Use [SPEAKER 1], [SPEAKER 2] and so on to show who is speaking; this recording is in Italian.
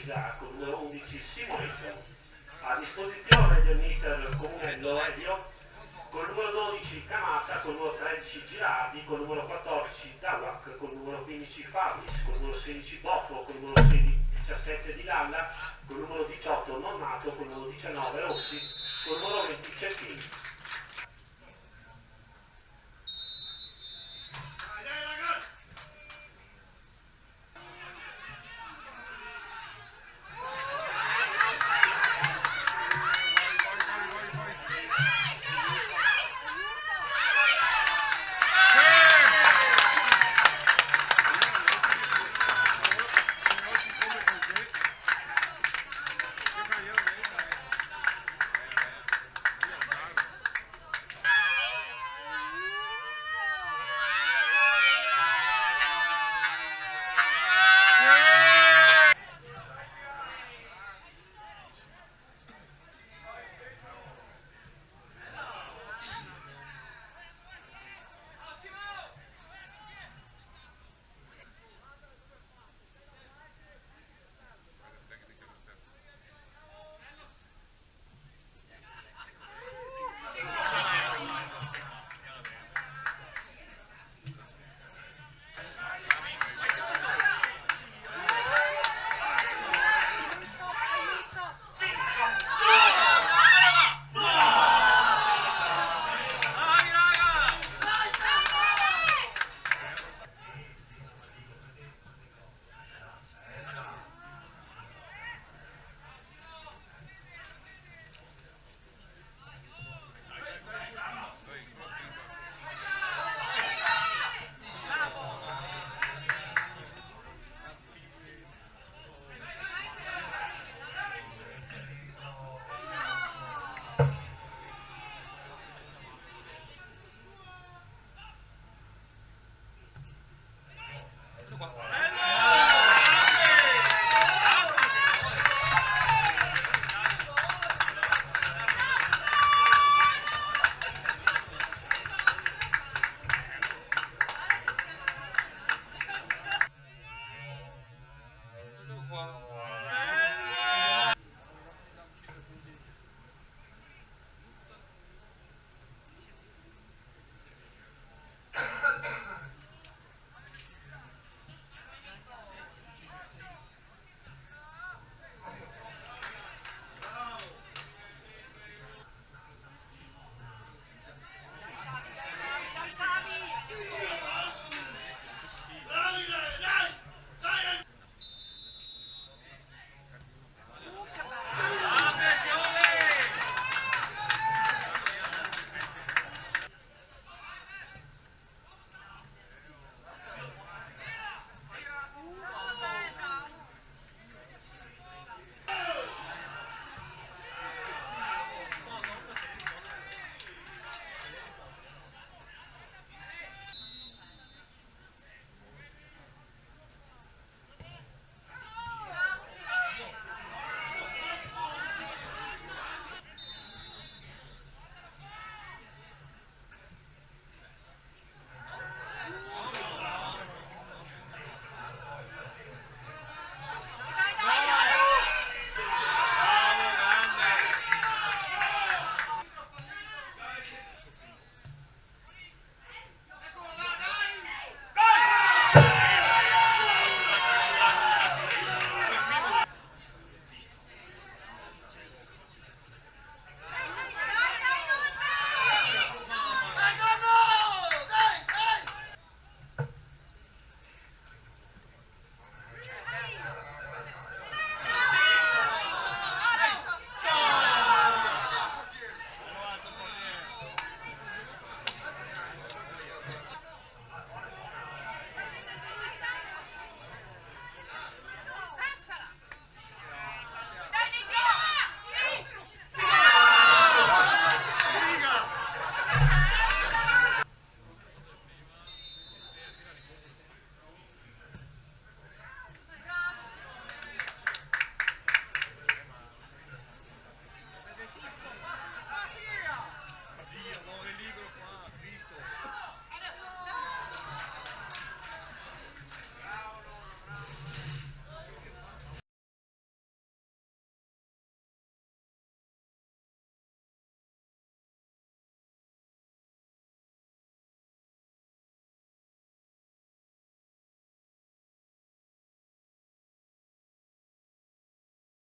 [SPEAKER 1] Pisa con il numero 11 Simonetto, a disposizione del mister Comunello Elio, con il numero 12 Camata, con il numero 13 Girardi, con il numero 14 Zawak, con il numero 15 Fabris, con il numero 16 Boffo, con il numero 17 Di Lalla, con il numero 18 Nonnato, con il numero 19 Rossi, con il numero 20 Cecchini.